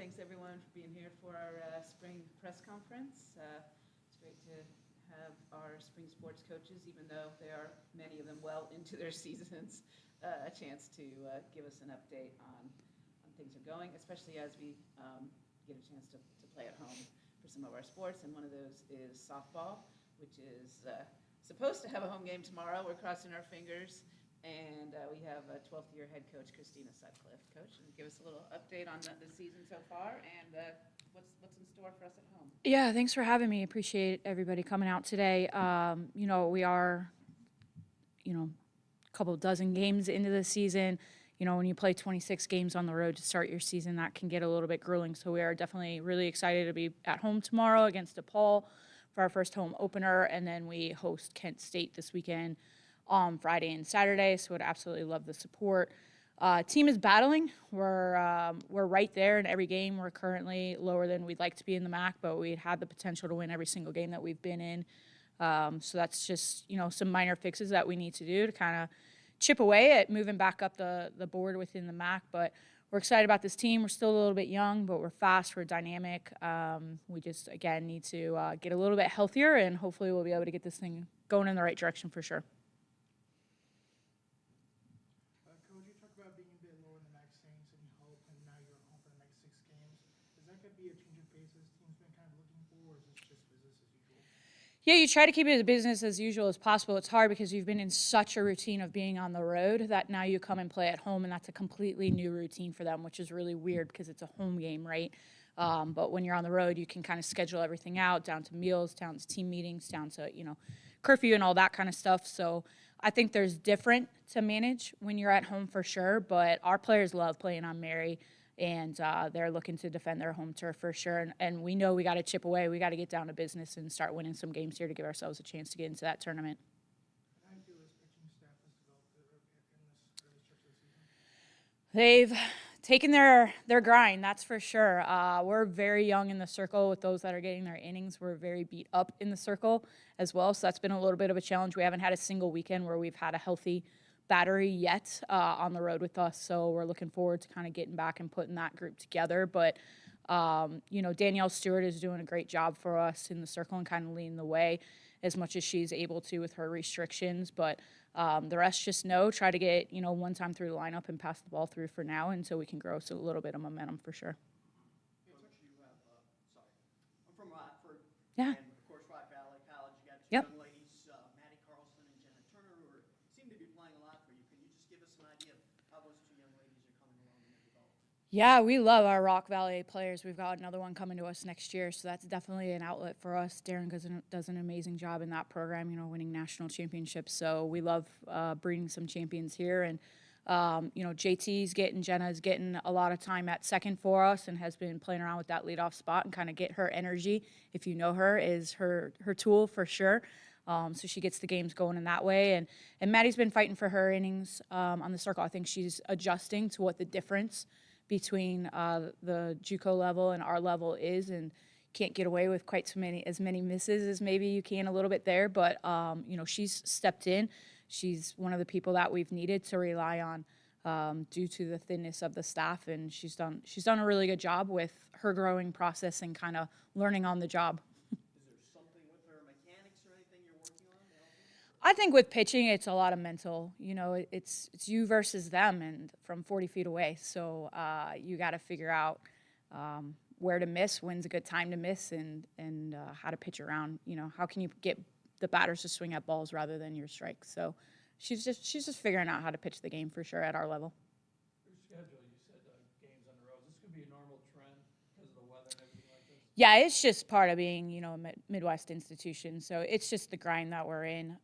Thanks everyone for being here for our spring press conference. It's great to have our spring sports coaches, even though many of them well into their seasons, a chance to give us an update on things are going, especially as we get a chance to play at home for some of our sports. And one of those is softball, which is supposed to have a home game tomorrow. We're crossing our fingers. And we have a 12th-year head coach, Christina Sutcliffe. Coach, and give us a little update on the season so far and what's in store for us at home. Yeah, thanks for having me. Appreciate everybody coming out today. We are, a couple dozen games into the season. When you play 26 games on the road to start your season, that can get a little bit grueling. So we are definitely really excited to be at home tomorrow against DePaul for our first home opener, and then we host Kent State this weekend on Friday and Saturday, so I'd absolutely love the support. Team is battling. We're right there in every game. We're currently lower than we'd like to be in the MAC, but we had the potential to win every single game that we've been in. So that's just, some minor fixes that we need to do to kind of chip away at moving back up the board within the MAC. But we're excited about this team. We're still a little bit young, but we're fast, we're dynamic. We just, again, need to get a little bit healthier, and hopefully we'll be able to get this thing going in the right direction for sure. Yeah, you try to keep it as business as usual as possible. It's hard because you've been in such a routine of being on the road that now you come and play at home, and that's a completely new routine for them, which is really weird because it's a home game, right? But when you're on the road, you can kind of schedule everything out, down to meals, down to team meetings, down to, curfew and all that kind of stuff. So I think there's different to manage when you're at home for sure, but our players love playing on Mary. And they're looking to defend their home turf for sure. And we know we got to chip away. We got to get down to business and start winning some games here to give ourselves a chance to get into that tournament. They've taken their grind, that's for sure. We're very young in the circle with those that are getting their innings. We're very beat up in the circle as well. So that's been a little bit of a challenge. We haven't had a single weekend where we've had a healthy battery yet on the road with us, so we're looking forward to kind of getting back and putting that group together. But Danielle Stewart is doing a great job for us in the circle and kind of leading the way as much as she's able to with her restrictions. But the rest just try to get one time through the lineup and pass the ball through for now until we can grow a little bit of momentum for sure. I'm from Rockford. Yeah. And of course, Rock Valley College. You got two Yep. young ladies, Maddie Carlson and Jenna Turner, who seem to be playing a lot for you. Can you just give us an idea of how those two young ladies are coming along in their development? Yeah, we love our Rock Valley players. We've got another one coming to us next year, so that's definitely an outlet for us. Darren does an amazing job in that program, winning national championships. So we love breeding some champions here. And, Jenna's getting a lot of time at second for us and has been playing around with that leadoff spot and kind of get her energy. If you know her, is her tool for sure. So she gets the games going in that way. And Maddie's been fighting for her innings on the circle. I think she's adjusting to what the difference between the JUCO level and our level is, and can't get away with quite as many misses as maybe you can a little bit there. But she's stepped in. She's one of the people that we've needed to rely on due to the thinness of the staff, and she's done a really good job with her growing process and kind of learning on the job. Is there something with her mechanics or anything you're working on to help her? I think with pitching, it's a lot of mental. It's you versus them, and from 40 feet away. So you got to figure out where to miss, when's a good time to miss, and how to pitch around. How can you get the batters to swing at balls rather than your strikes? So she's just figuring out how to pitch the game for sure at our level. Your schedule, you said games on the road. This could be a normal trend because of the weather and everything like this. Yeah, it's just part of being, a Midwest institution. So it's just the grind that we're in.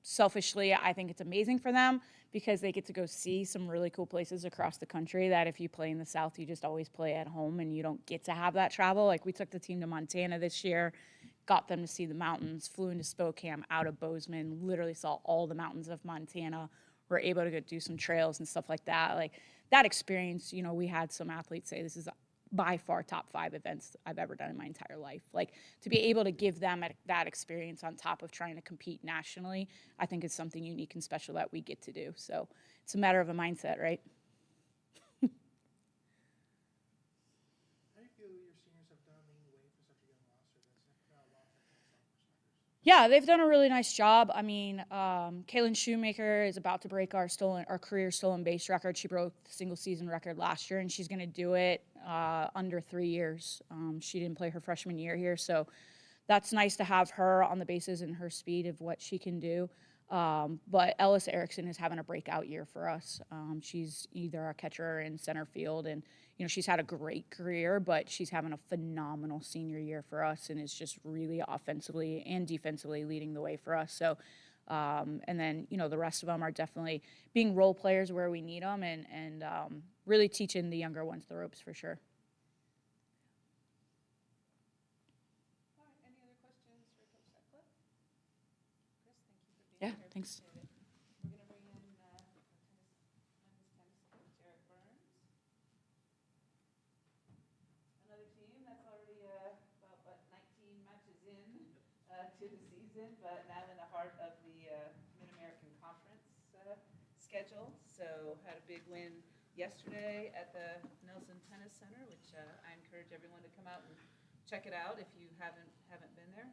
Selfishly, I think it's amazing for them because they get to go see some really cool places across the country that if you play in the South, you just always play at home and you don't get to have that travel. Like we took the team to Montana this year, got them to see the mountains, flew into Spokane, out of Bozeman, literally saw all the mountains of Montana, were able to go do some trails and stuff like that. Like that experience, we had some athletes say this is by far top 5 events I've ever done in my entire life. Like to be able to give them that experience on top of trying to compete nationally, I think is something unique and special that we get to do. So it's a matter of a mindset, right? Yeah, they've done a really nice job. I mean, Kaylin Shoemaker is about to break our career stolen base record. She broke the single season record last year, and she's going to do it under 3 years. She didn't play her freshman year here, so that's nice to have her on the bases and her speed of what she can do. But Ellis Erickson is having a breakout year for us. She's either a catcher or in center field, and she's had a great career, but she's having a phenomenal senior year for us, and is just really offensively and defensively leading the way for us. So, and then the rest of them are definitely being role players where we need them, and really teaching the younger ones the ropes for sure. All right, any other questions for Coach Sutcliffe? Chris, thank you for being Yeah, here. thanks. Appreciate it. We're going to bring in men's tennis coach Eric Burns. Another team that's already about 19 matches in to the season, but now in the heart of the Mid-American Conference schedule. So had a big win yesterday at the Nelson Tennis Center, which I encourage everyone to come out and check it out if you haven't been there.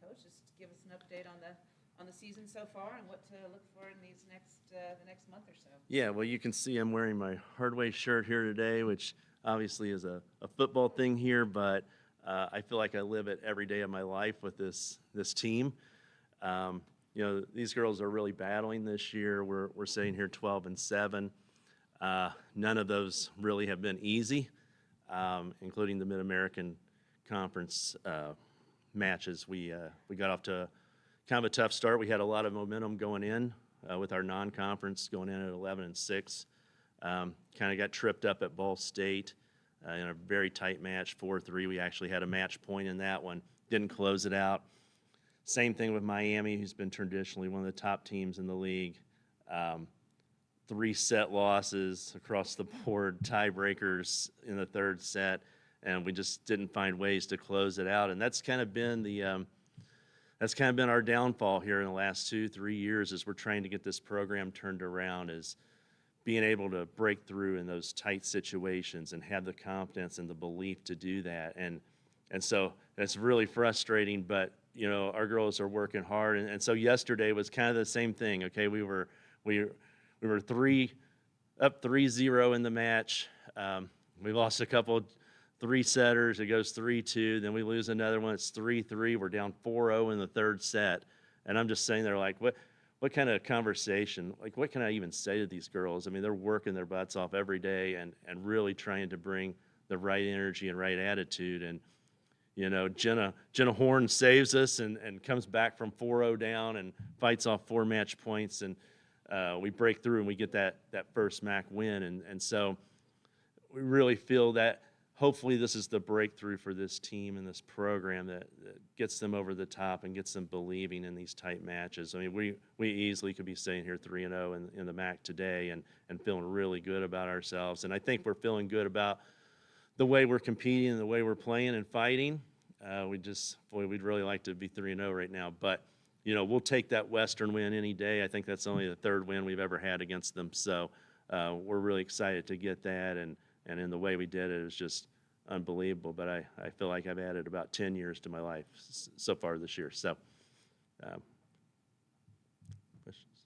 Coach, just give us an update on the season so far and what to look for in these the next month or so. Yeah, well, you can see I'm wearing my Hardway shirt here today, which obviously is a football thing here, but I feel like I live it every day of my life with this team. These girls are really battling this year. We're sitting here 12-7. None of those really have been easy, including the Mid-American Conference matches. We got off to kind of a tough start. We had a lot of momentum going in with our non-conference going in at 11-6. Kind of got tripped up at Ball State in a very tight match, 4-3. We actually had a match point in that one. Didn't close it out. Same thing with Miami, who's been traditionally one of the top teams in the league. 3 set losses across the board, tiebreakers in the third set, and we just didn't find ways to close it out. And that's kind of been our downfall here in the last 2-3 years as we're trying to get this program turned around, is being able to break through in those tight situations and have the confidence and the belief to do that. And so that's really frustrating, but our girls are working hard. And so yesterday was kind of the same thing. Okay, we were up 3-0 in the match. We lost a couple 3-setters. It goes 3-2. Then we lose another one. It's 3-3. We're down 4-0 in the third set. And I'm just sitting there like, what kind of conversation? Like, what can I even say to these girls? I mean, they're working their butts off every day and really trying to bring the right energy and right attitude. And Jenna Horn saves us and comes back from 4-0 down and fights off 4 match points, and we break through and we get that first MAC win. And so we really feel that hopefully this is the breakthrough for this team and this program that gets them over the top and gets them believing in these tight matches. I mean, we easily could be sitting here 3-0 in the MAC today and feeling really good about ourselves. And I think we're feeling good about the way we're competing and the way we're playing and fighting. We'd really like to be 3-0 right now. But, we'll take that Western win any day. I think that's only the 3rd win we've ever had against them. So we're really excited to get that. And in the way we did it is just unbelievable. But I feel like I've added about 10 years to my life so far this year. So, questions?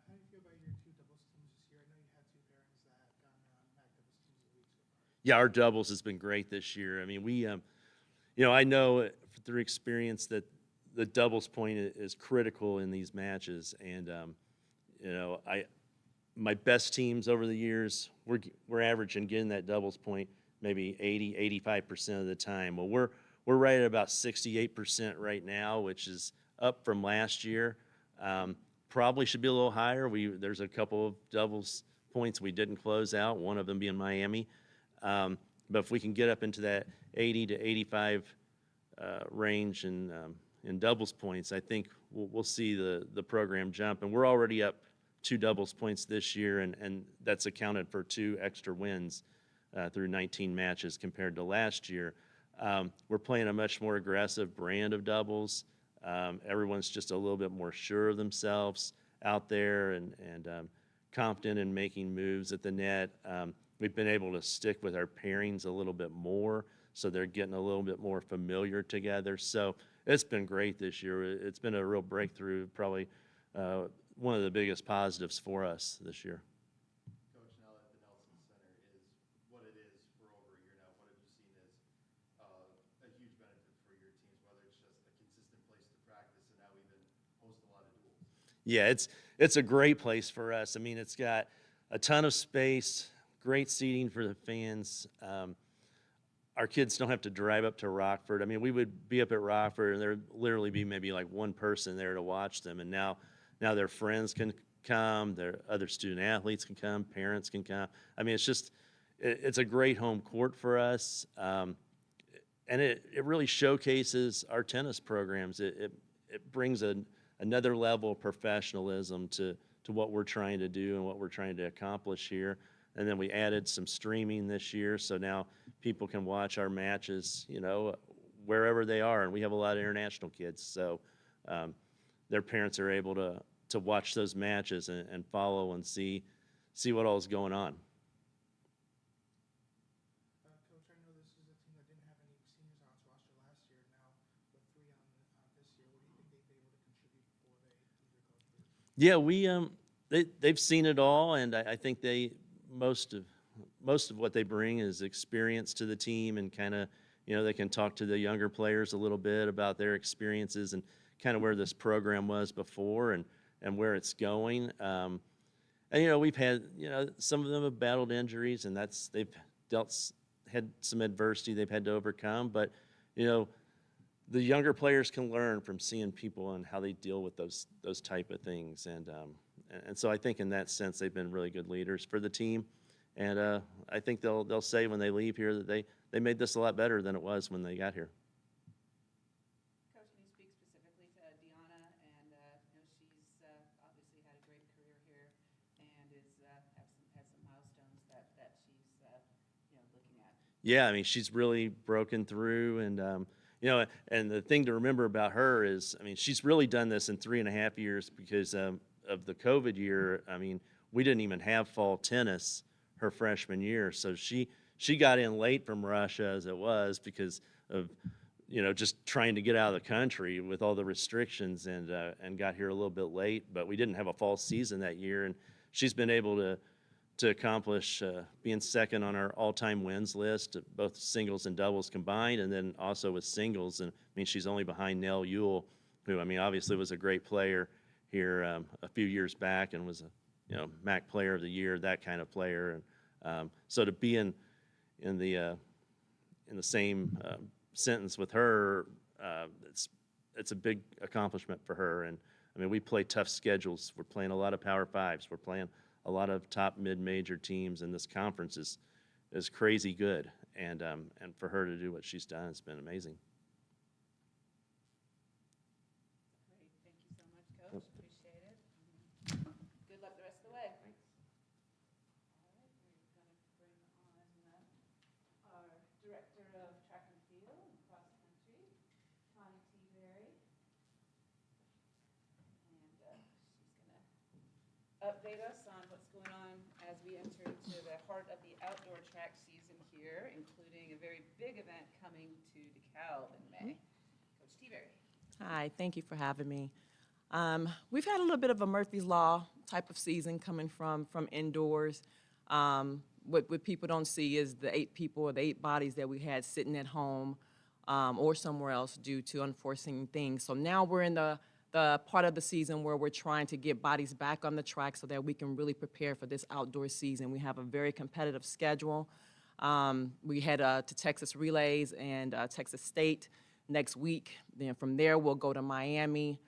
How do you feel about your 2 doubles teams this year? I know you had 2 pairings that have gone MAC doubles teams of the week so far. Yeah, our doubles has been great this year. I mean, I know through experience that the doubles point is critical in these matches. And, my best teams over the years, we're averaging getting that doubles point maybe 80-85% of the time. Well, we're right at about 68% right now, which is up from last year. Probably should be a little higher. There's a couple of doubles points we didn't close out, one of them being Miami. But if we can get up into that 80 to 85 range in doubles points, I think we'll see the program jump. And we're already up 2 doubles points this year, and that's accounted for 2 extra wins through 19 matches compared to last year. We're playing a much more aggressive brand of doubles. Everyone's just a little bit more sure of themselves out there and confident in making moves at the net. We've been able to stick with our pairings a little bit more, so they're getting a little bit more familiar together. So it's been great this year. It's been a real breakthrough, probably one of the biggest positives for us this year. Coach, now that the Nelson Center is what it is for over a year now, what have you seen as a huge benefit for your teams, whether it's just a consistent place to practice and now even host a lot of duels? Yeah, it's a great place for us. I mean, it's got a ton of space, great seating for the fans. Our kids don't have to drive up to Rockford. I mean, we would be up at Rockford, and there'd literally be maybe like one person there to watch them. And now their friends can come, their other student athletes can come, parents can come. I mean, it's a great home court for us. And it really showcases our tennis programs. It brings another level of professionalism to what we're trying to do and what we're trying to accomplish here. And then we added some streaming this year, so now people can watch our matches, wherever they are. And we have a lot of international kids, so their parents are able to watch those matches and follow and see what all is going on. Coach, I know this is a team that didn't have any seniors on its roster last year. Now with 3 on this year, what do you think they'd be able to contribute before they leave their coach? Yeah, they've seen it all, and I think most of what they bring is experience to the team, and kind of, they can talk to the younger players a little bit about their experiences and kind of where this program was before and where it's going. And we've had, some of them have battled injuries, and they've had some adversity they've had to overcome. But the younger players can learn from seeing people and how they deal with those type of things. And so I think in that sense they've been really good leaders for the team. And I think they'll say when they leave here that they made this a lot better than it was when they got here. Coach, can you speak specifically to Deanna? And she's obviously had a great career here, and has some milestones that she's looking at. Yeah, I mean, she's really broken through, and and the thing to remember about her is, I mean, she's really done this in 3.5 years because of the COVID year. I mean, we didn't even have fall tennis her freshman year, so she got in late from Russia as it was because of just trying to get out of the country with all the restrictions, and got here a little bit late. But we didn't have a fall season that year, and she's been able to accomplish being second on our all-time wins list, both singles and doubles combined, and then also with singles. And I mean, she's only behind Nell Ewell, who, I mean, obviously was a great player here a few years back and was a MAC Player of the Year, that kind of player. And so to be in the same sentence with her, it's a big accomplishment for her. And I mean, we play tough schedules. We're playing a lot of Power Fives. We're playing a lot of top mid-major teams, and this conference is crazy good. And for her to do what she's done, it's been amazing. Great, thank you so much, Coach. Appreciate it. Good luck the rest of the way. Thanks. All right, we're going to bring on our Director of Track and Field and Cross Country, Connie T. Berry. And she's going to update us on what's going on as we enter into the heart of the outdoor track season here, including a very big event coming to DeKalb in May. Coach T. Berry. Hi, thank you for having me. We've had a little bit of a Murphy's Law type of season coming from indoors. What people don't see is the 8 people or the 8 bodies that we had sitting at home or somewhere else due to unforeseen things. So now we're in the part of the season where we're trying to get bodies back on the track so that we can really prepare for this outdoor season. We have a very competitive schedule. We head to Texas Relays and Texas State next week. Then from there, we'll go to Miami.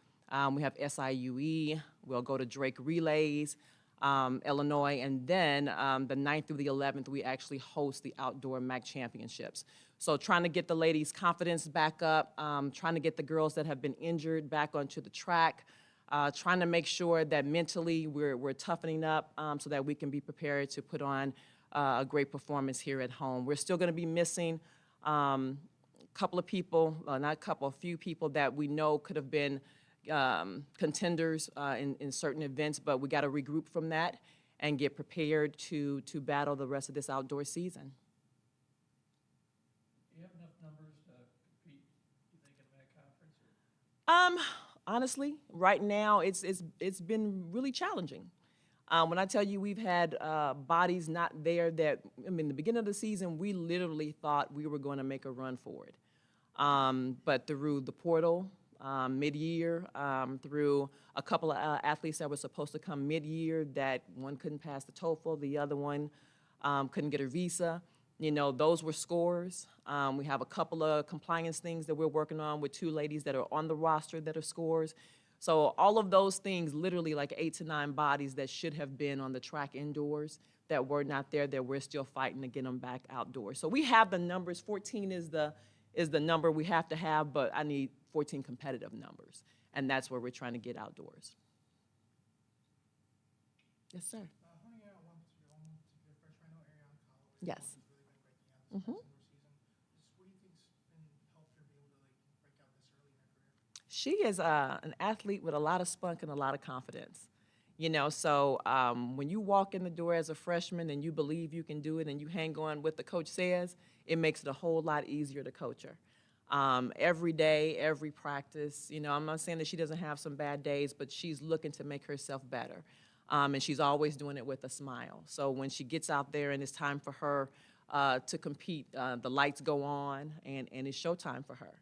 We have SIUE. We'll go to Drake Relays, Illinois. And then the 9th through the 11th, we actually host the Outdoor MAC Championships. So trying to get the ladies' confidence back up, trying to get the girls that have been injured back onto the track, trying to make sure that mentally we're toughening up so that we can be prepared to put on a great performance here at home. We're still going to be missing a few people that we know could have been contenders in certain events, but we got to regroup from that and get prepared to battle the rest of this outdoor season. Do you have enough numbers to compete, you think, in that conference? Or? Honestly, right now it's been really challenging. When I tell you we've had bodies not there that, I mean, the beginning of the season, we literally thought we were going to make a run for it. But through the portal, mid-year, through a couple of athletes that were supposed to come mid-year that one couldn't pass the TOEFL, the other one couldn't get a visa. You know, those were scores. We have a couple of compliance things that we're working on with 2 ladies that are on the roster that are scores. So all of those things, literally like 8 to 9 bodies that should have been on the track indoors that were not there, that we're still fighting to get them back outdoors. So we have the numbers. 14 is the number we have to have, but I need 14 competitive numbers, and that's where we're trying to get outdoors. Yes, sir. Honing out one to your own to your freshman, I know Ariana Collins Yes. has really been breaking out this past indoor season. Just what do you think's been helped her be able to like break out this early in her career? She is an athlete with a lot of spunk and a lot of confidence. You know, so when you walk in the door as a freshman and you believe you can do it and you hang on what the coach says, it makes it a whole lot easier to coach her. Every day, every practice, you know, I'm not saying that she doesn't have some bad days, but she's looking to make herself better. And she's always doing it with a smile. So when she gets out there and it's time for her to compete, the lights go on and it's showtime for her.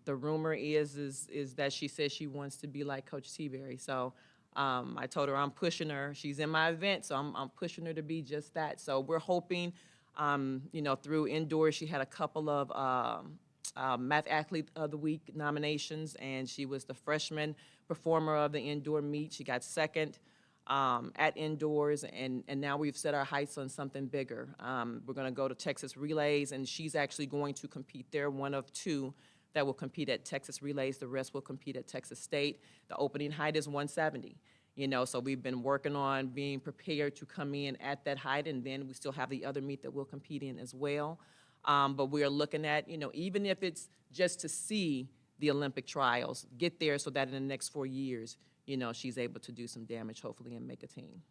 The rumor is that she says she wants to be like Coach Seabury. So I told her I'm pushing her. She's in my event, so I'm pushing her to be just that. So we're hoping, you know, through indoors, she had a couple of Math Athlete of the Week nominations, and she was the freshman performer of the indoor meet. She got second at indoors, and now we've set our heights on something bigger. We're going to go to Texas Relays, and she's actually going to compete there, one of 2 that will compete at Texas Relays. The rest will compete at Texas State. The opening height is 170. You know, so we've been working on being prepared to come in at that height, and then we still have the other meet that we'll compete in as well. But we are looking at, you know, even if it's just to see the Olympic trials, get there so that in the next 4 years, you know, she's able to do some damage, hopefully, and make a team.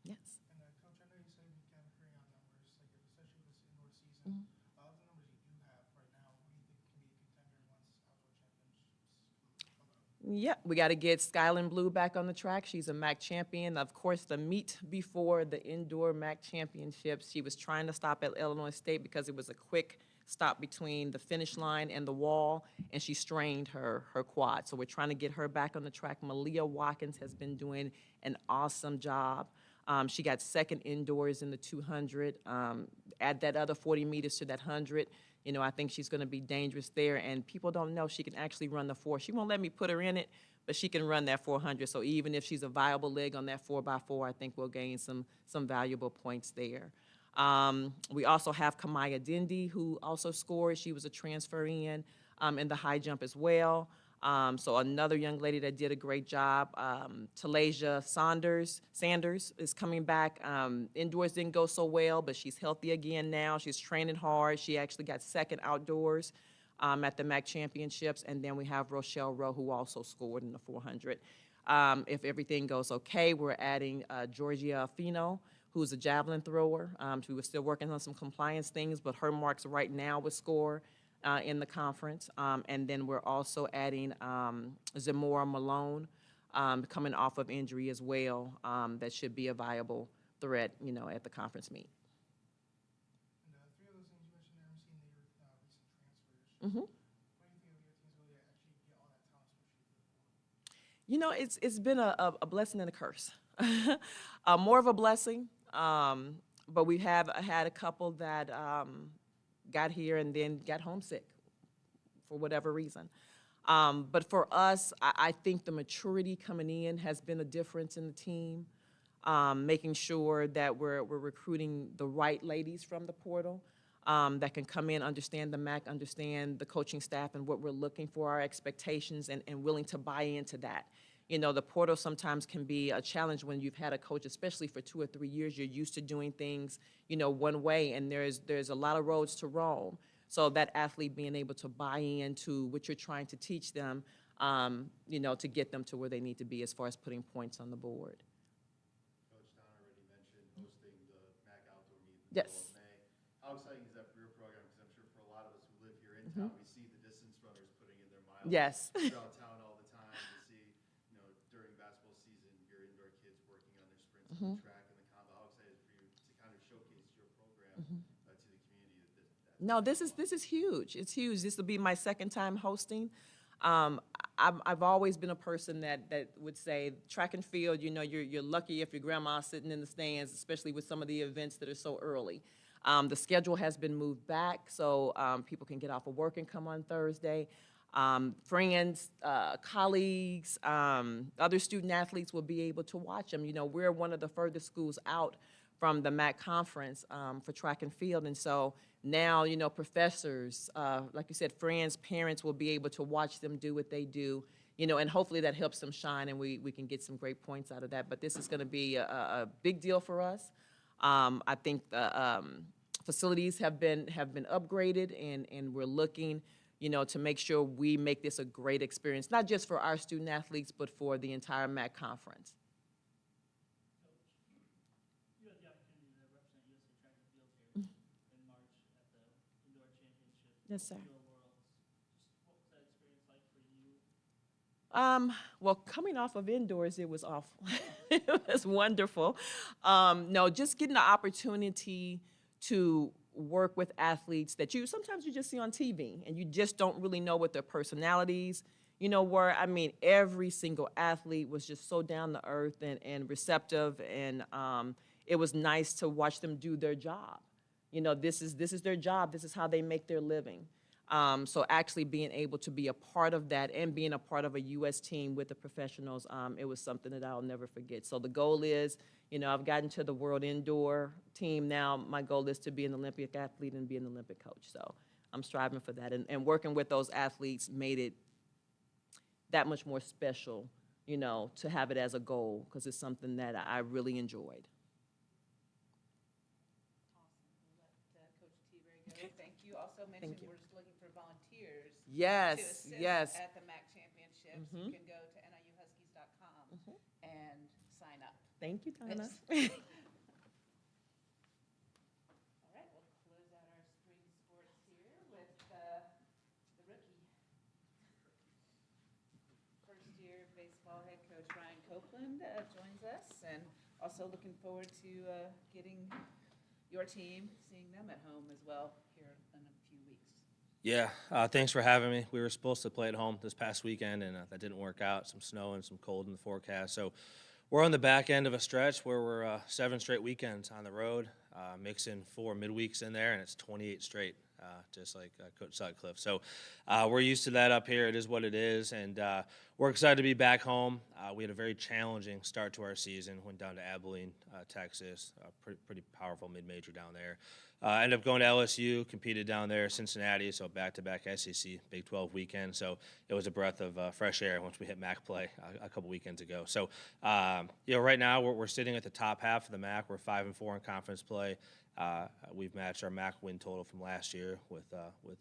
Yes. And Coach, I know you said you can't hurry on numbers, like especially with this indoor season. Of the numbers you do have right now, who do you think can be a contender once outdoor championships come out? Yep, we got to get Skyland Blue back on the track. She's a MAC champion. Of course, the meet before the indoor MAC championships, she was trying to stop at Illinois State because it was a quick stop between the finish line and the wall, and she strained her quad. So we're trying to get her back on the track. Malia Watkins has been doing an awesome job. She got second indoors in the 200. Add that other 40 meters to that 100. You know, I think she's going to be dangerous there, and people don't know she can actually run the 4. She won't let me put her in it, but she can run that 400. So even if she's a viable leg on that 4x4, I think we'll gain some valuable points there. We also have Kamaya Dindy, who also scored. She was a transfer in the high jump as well. So another young lady that did a great job. Talasia Sanders is coming back. Indoors didn't go so well, but she's healthy again now. She's training hard. She actually got second outdoors at the MAC championships. And then we have Rochelle Rowe, who also scored in the 400. If everything goes okay, we're adding Georgia Fino, who's a javelin thrower. She was still working on some compliance things, but her marks right now would score in the conference. And then we're also adding Zamora Malone coming off of injury as well. That should be a viable threat, you know, at the conference meet. And 3 of those things you mentioned there, I'm seeing that you're recent transfers. Mm-hmm. What do you think of your team's ability to actually get all that talent, especially? You know, it's been a blessing and a curse. More of a blessing, but we have had a couple that got here and then got homesick for whatever reason. But for us, I think the maturity coming in has been a difference in the team, making sure that we're recruiting the right ladies from the portal that can come in, understand the MAC, understand the coaching staff and what we're looking for, our expectations, and willing to buy into that. You know, the portal sometimes can be a challenge when you've had a coach, especially for 2 or 3 years. You're used to doing things, you know, one way, and there's a lot of roads to roam. So that athlete being able to buy into what you're trying to teach them, you know, to get them to where they need to be as far as putting points on the board. Coach Don already mentioned hosting the MAC Outdoor Meet in the Yes. middle of May. How exciting is that for your program? Because I'm sure for a lot of us who live here in town, we see the Yes. throughout town all the time to see, during basketball season, your indoor kids working on their sprints on the track and the combo. How excited for you to kind of showcase your program to the community? No, this is huge. It's huge. This will be my second time hosting. I've always been a person that would say track and field. You're lucky if your grandma's sitting in the stands, especially with some of the events that are so early. The schedule has been moved back, so people can get off of work and come on Thursday. Friends, colleagues, other student athletes will be able to watch them. We're one of the furthest schools out from the MAC conference for track and field, and so now, professors, like you said, friends, parents will be able to watch them do what they do, and hopefully that helps them shine and we can get some great points out of that. But this is going to be a big deal for us. I think the facilities have been upgraded, and we're looking, to make sure we make this a great experience, not just for our student athletes, but for the entire MAC conference. You had the opportunity to represent USA Track and Field here in March at the Indoor Championship. Yes, sir. Field Worlds. Just what was that experience like for you? Well, coming off of indoors, it was awful. It was wonderful. No, just getting the opportunity to work with athletes that sometimes you just see on TV, and you just don't really know what their personalities, were. I mean, every single athlete was just so down to earth and receptive, and it was nice to watch them do their job. This is their job. This is how they make their living. So actually being able to be a part of that and being a part of a U.S. team with the professionals, it was something that I'll never forget. So the goal is, I've gotten to the world indoor team now. My goal is to be an Olympic athlete and be an Olympic coach. So I'm striving for that. And working with those athletes made it that much more special, to have it as a goal, because it's something that I really enjoyed. Awesome. We'll let Coach T-Ray go. Thank you. Also mentioned you. we're just looking for volunteers to Yes, assist yes. at the MAC Championships. You can go to niuhuskies.com and sign up. Thank you, Donna. Yes. All right, we'll close out our spring sports here with the rookie. First-year baseball head coach Ryan Copeland joins us, and also looking forward to getting your team, seeing them at home as well here in a few weeks. Yeah, thanks for having me. We were supposed to play at home this past weekend, and that didn't work out. Some snow and some cold in the forecast. So we're on the back end of a stretch where we're 7 straight weekends on the road, mixing 4 midweeks in there, and it's 28 straight, just like Coach Sutcliffe. So we're used to that up here. It is what it is, and we're excited to be back home. We had a very challenging start to our season. Went down to Abilene, Texas, pretty powerful mid-major down there. Ended up going to LSU, competed down there, Cincinnati, so back-to-back SEC Big 12 weekend. So it was a breath of fresh air once we hit MAC play a couple weekends ago. So, right now we're sitting at the top half of the MAC. We're 5-4 in conference play. We've matched our MAC win total from last year with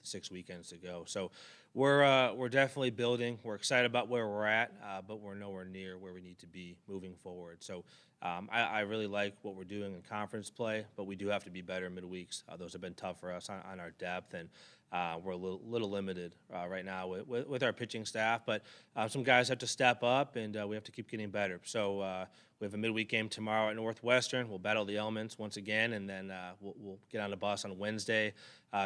6 weekends to go. So we're definitely building. We're excited about where we're at, but we're nowhere near where we need to be moving forward. So I really like what we're doing in conference play, but we do have to be better in midweeks. Those have been tough for us on our depth, and we're a little limited right now with our pitching staff. But some guys have to step up, and we have to keep getting better. So we have a midweek game tomorrow at Northwestern. We'll battle the elements once again, and then we'll get on the bus on Wednesday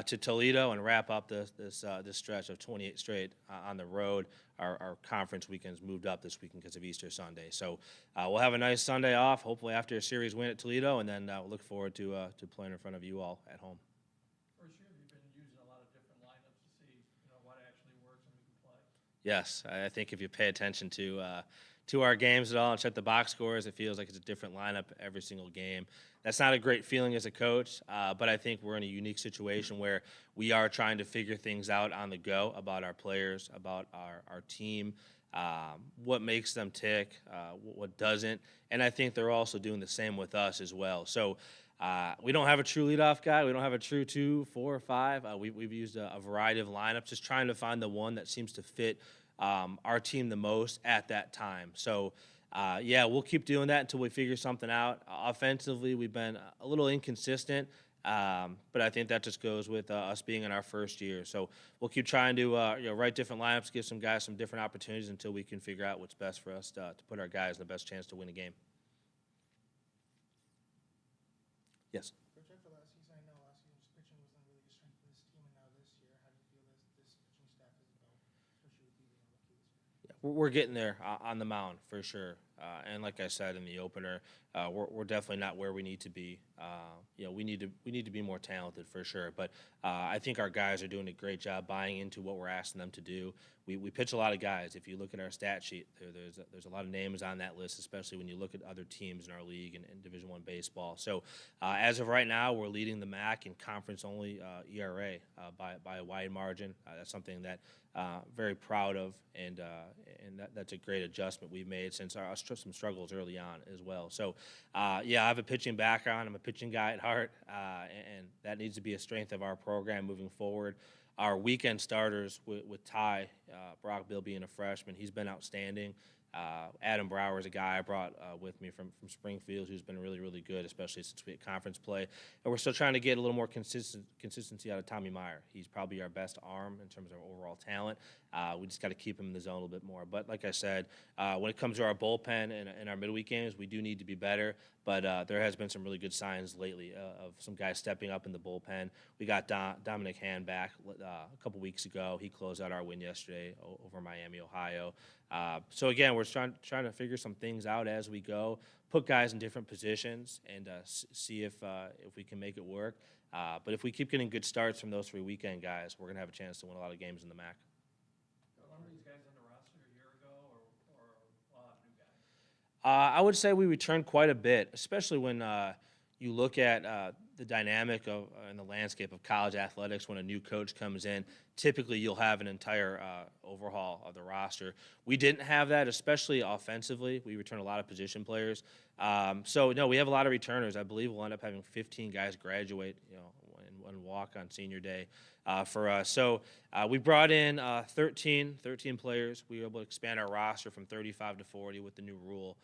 to Toledo and wrap up this stretch of 28 straight on the road. Our conference weekends moved up this weekend because of Easter Sunday. So we'll have a nice Sunday off, hopefully after a series win at Toledo, and then we'll look forward to playing in front of you all at home. First year, you've been using a lot of different lineups to see, what actually works and we can play. Yes, I think if you pay attention to our games at all and check the box scores, it feels like it's a different lineup every single game. That's not a great feeling as a coach, but I think we're in a unique situation where we are trying to figure things out on the go about our players, about our team, what makes them tick, what doesn't, and I think they're also doing the same with us as well. So we don't have a true leadoff guy. We don't have a true 2, 4, or 5. We've used a variety of lineups, just trying to find the one that seems to fit our team the most at that time. So, we'll keep doing that until we figure something out. Offensively, we've been a little inconsistent. But I think that just goes with us being in our first year. So we'll keep trying to write different lineups, give some guys some different opportunities until we can figure out what's best for us to put our guys in the best chance to win a game. Yes. Coach, after last season, I know last season's pitching wasn't really a strength of this team, and now this year, how do you feel this pitching staff has developed, especially with you being a rookie this year? Yeah, we're getting there on the mound for sure. And like I said in the opener, we're definitely not where we need to be. We need to be more talented for sure. But I think our guys are doing a great job buying into what we're asking them to do. We pitch a lot of guys. If you look at our stat sheet, there's a lot of names on that list, especially when you look at other teams in our league and Division I baseball. So as of right now, we're leading the MAC in conference-only ERA by a wide margin. That's something that very proud of, and that's a great adjustment we've made since some struggles early on as well. So, I have a pitching background. I'm a pitching guy at heart, and that needs to be a strength of our program moving forward. Our weekend starters with Ty, Brock Bill being a freshman, he's been outstanding. Adam Brower is a guy I brought with me from Springfield who's been really, really good, especially since we had conference play. And we're still trying to get a little more consistency out of Tommy Meyer. He's probably our best arm in terms of overall talent. We just got to keep him in the zone a little bit more. But like I said, when it comes to our bullpen and our midweek games, we do need to be better. But there has been some really good signs lately of some guys stepping up in the bullpen. We got Dominic Hand back a couple weeks ago. He closed out our win yesterday over Miami, Ohio. So again, we're trying to figure some things out as we go, put guys in different positions, and see if we can make it work. But if we keep getting good starts from those 3 weekend guys, we're going to have a chance to win a lot of games in the MAC. A lot of these guys on the roster a year ago, or a lot of new guys? I would say we returned quite a bit, especially when you look at the dynamic of and the landscape of college athletics. When a new coach comes in, typically you'll have an entire overhaul of the roster. We didn't have that, especially offensively. We returned a lot of position players. So no, we have a lot of returners. I believe we'll end up having 15 guys graduate, and walk on senior day for us. So we brought in 13 players. We were able to expand our roster from 35 to 40 with the new rule.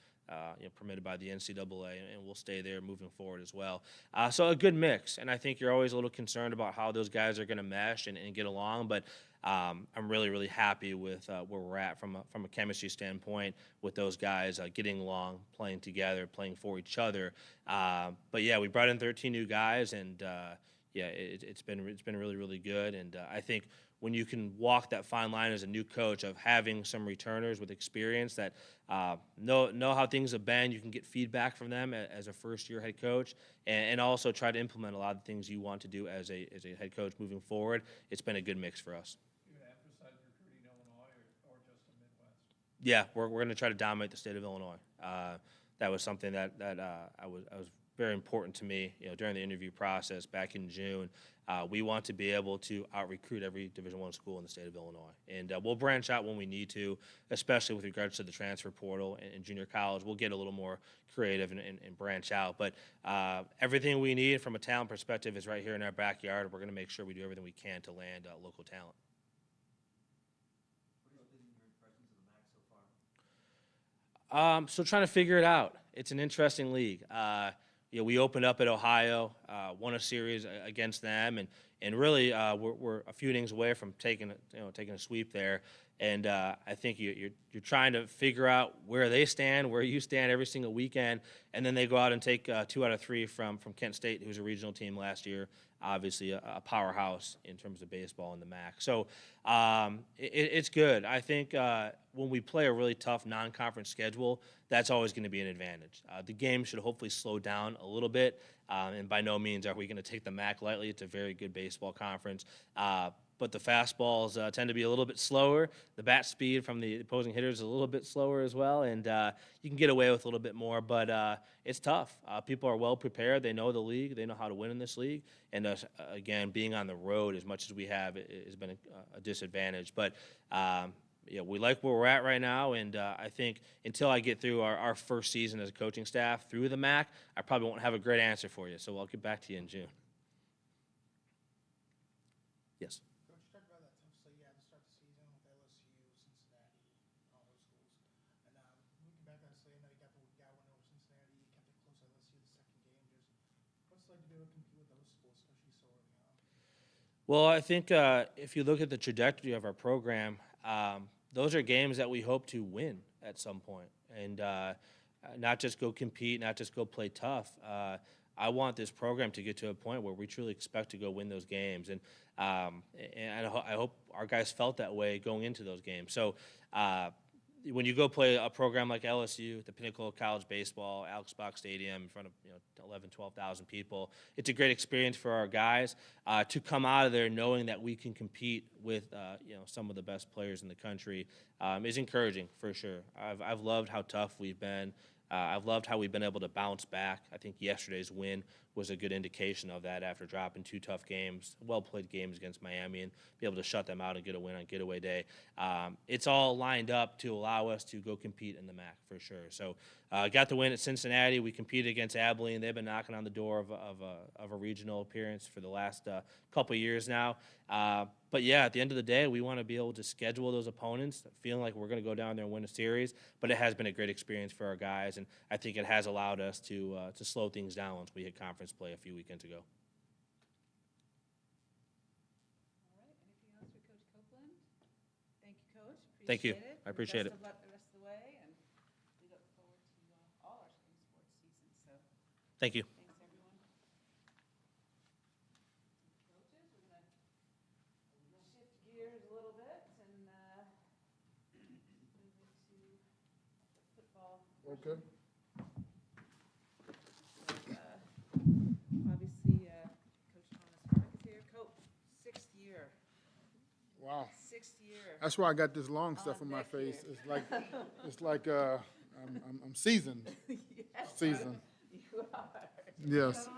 Permitted by the NCAA, and we'll stay there moving forward as well. So a good mix, and I think you're always a little concerned about how those guys are going to mesh and get along, but I'm really, really happy with where we're at from a chemistry standpoint with those guys getting along, playing together, playing for each other. But yeah, we brought in 13 new guys, and it's been really, really good, and I think when you can walk that fine line as a new coach of having some returners with experience that know how things have been, you can get feedback from them as a first-year head coach, and also try to implement a lot of things you want to do as a head coach moving forward. It's been a good mix for us. You would emphasize recruiting Illinois or just the Midwest? Yeah, we're going to try to dominate the state of Illinois. That was something that I was very important to me. During the interview process back in June, we want to be able to out-recruit every Division I school in the state of Illinois. And we'll branch out when we need to, especially with regards to the transfer portal and junior college. We'll get a little more creative and branch out. But everything we need from a talent perspective is right here in our backyard. We're going to make sure we do everything we can to land local talent. What has been your impressions of the MAC so far? Still trying to figure it out. It's an interesting league. We opened up at Ohio, won a series against them, and really we're a few innings away from taking a sweep there. And I think you're trying to figure out where they stand, where you stand every single weekend, and then they go out and take 2 out of 3 from Kent State, who's a regional team last year, obviously a powerhouse in terms of baseball in the MAC. So it's good. I think when we play a really tough non-conference schedule, that's always going to be an advantage. The game should hopefully slow down a little bit, and by no means are we going to take the MAC lightly. It's a very good baseball conference. But the fastballs tend to be a little bit slower. The bat speed from the opposing hitters is a little bit slower as well, and you can get away with a little bit more, but it's tough. People are well prepared. They know the league. They know how to win in this league. And again, being on the road as much as we have has been a disadvantage. But we like where we're at right now, and I think until I get through our first season as a coaching staff through the MAC, I probably won't have a great answer for you, so I'll get back to you in June. Yes. Coach, you talked about that tough slate you had to start the season with LSU, Cincinnati, all those schools. And looking back at that slate, I know you got one over Cincinnati, you kept it close to LSU the second game. Just it's like to be able to compete with those schools, especially so early on? Well, I think if you look at the trajectory of our program, those are games that we hope to win at some point, and not just go compete, not just go play tough. I want this program to get to a point where we truly expect to go win those games, and I hope our guys felt that way going into those games. So when you go play a program like LSU, the pinnacle of college baseball, Alex Box Stadium in front of 11, 12,000 people, it's a great experience for our guys to come out of there knowing that we can compete with some of the best players in the country is encouraging for sure. I've loved how tough we've been. I've loved how we've been able to bounce back. I think yesterday's win was a good indication of that after dropping 2 tough games, well-played games against Miami, and be able to shut them out and get a win on getaway day. It's all lined up to allow us to go compete in the MAC for sure. So got the win at Cincinnati. We competed against Abilene. They've been knocking on the door of a regional appearance for the last couple of years now. But yeah, at the end of the day, we want to be able to schedule those opponents, feeling like we're going to go down there and win a series. But it has been a great experience for our guys, and I think it has allowed us to slow things down once we hit conference play a few weekends ago. All right, anything else for Coach Copeland? Thank you, Coach. Thank you. Appreciate it. I appreciate it. Best of luck the rest of the way, and we look forward to all our spring sports season. So Thank you. thanks, everyone. Coaches, we're gonna shift gears a little bit and move into the football. Okay. Obviously, Coach Thomas Hammock is here. Coach, 6th year. Wow. 6th year. That's why I got this long stuff On on my deck here. face. It's like I'm seasoned. Yes, Seasoned. you are. Yes.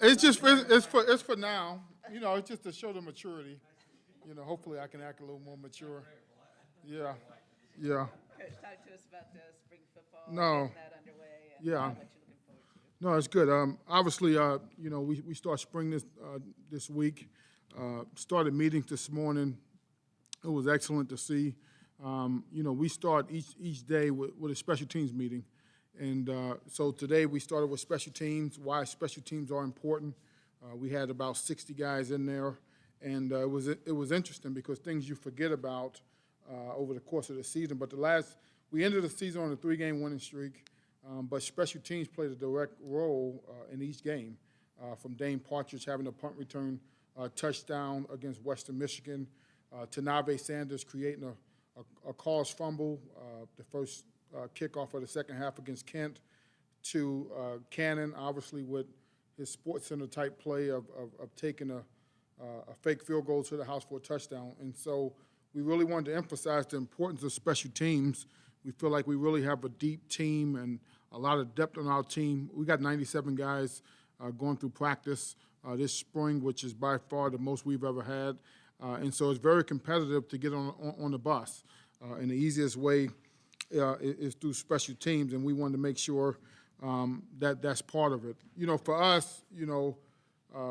It's for now. It's just to show the maturity. Hopefully I can act a little more mature. Yeah. Yeah. Coach, talk to us about the spring football. No. Getting that underway and Yeah. what you're looking forward to. No, it's good. Obviously, we start spring this week. Started meetings this morning. It was excellent to see. We start each day with a special teams meeting. And so today we started with special teams, why special teams are important. We had about 60 guys in there. And it was interesting because things you forget about over the course of the season. But we ended the season on a 3-game winning streak. But special teams played a direct role in each game, from Dane Partridge having a punt return touchdown against Western Michigan, to Nave Sanders creating a caused fumble, the first kickoff of the second half against Kent, to Cannon, obviously with his Sports Center type play of taking a fake field goal to the house for a touchdown. And so we really wanted to emphasize the importance of special teams. We feel like we really have a deep team and a lot of depth on our team. We got 97 guys going through practice this spring, which is by far the most we've ever had. And so it's very competitive to get on the bus. And the easiest way is through special teams, and we wanted to make sure that that's part of it. For us,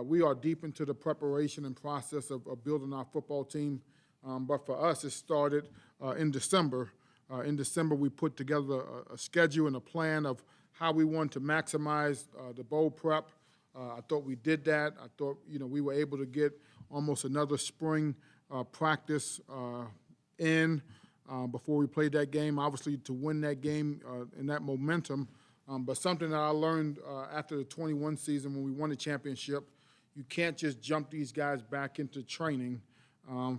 we are deep into the preparation and process of building our football team. But for us, it started in December. In December, we put together a schedule and a plan of how we wanted to maximize the bowl prep. I thought we did that. I thought, we were able to get almost another spring practice in before we played that game, obviously to win that game and that momentum. But something that I learned after the 21 season when we won the championship, you can't just jump these guys back into training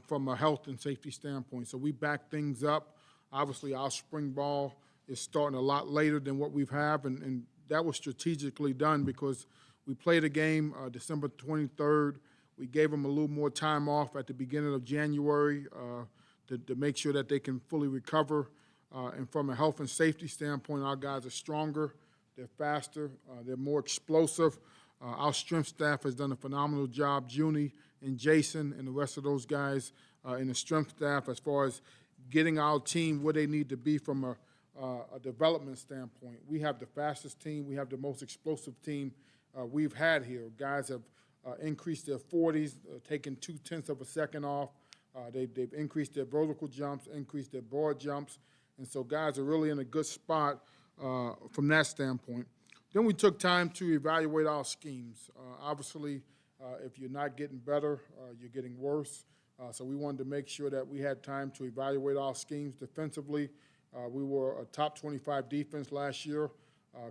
from a health and safety standpoint. So we back things up. Obviously, our spring ball is starting a lot later than what we've had, and that was strategically done because we played a game December 23rd. We gave them a little more time off at the beginning of January to make sure that they can fully recover. And from a health and safety standpoint, our guys are stronger, they're faster, they're more explosive. Our strength staff has done a phenomenal job. Junie and Jason and the rest of those guys in the strength staff as far as getting our team where they need to be from a development standpoint. We have the fastest team. We have the most explosive team we've had here. Guys have increased their 40s, taken 0.2 of a second off. They've increased their vertical jumps, increased their broad jumps. And so guys are really in a good spot from that standpoint. Then we took time to evaluate our schemes. Obviously, if you're not getting better, you're getting worse. So we wanted to make sure that we had time to evaluate our schemes defensively. We were a top 25 defense last year.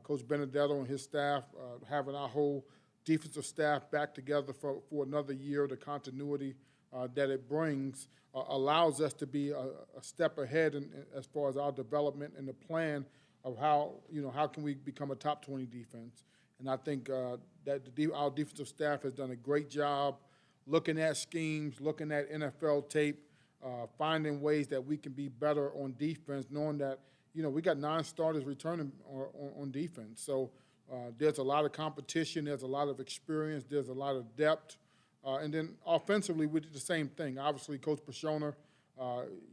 Coach Benedetto and his staff, having our whole defensive staff back together for another year, the continuity that it brings allows us to be a step ahead as far as our development and the plan of how can we become a top 20 defense. And I think that our defensive staff has done a great job looking at schemes, looking at NFL tape, finding ways that we can be better on defense, knowing that, we got 9 starters returning on defense. So there's a lot of competition, there's a lot of experience, there's a lot of depth. And then offensively, we did the same thing. Obviously, Coach Pashona,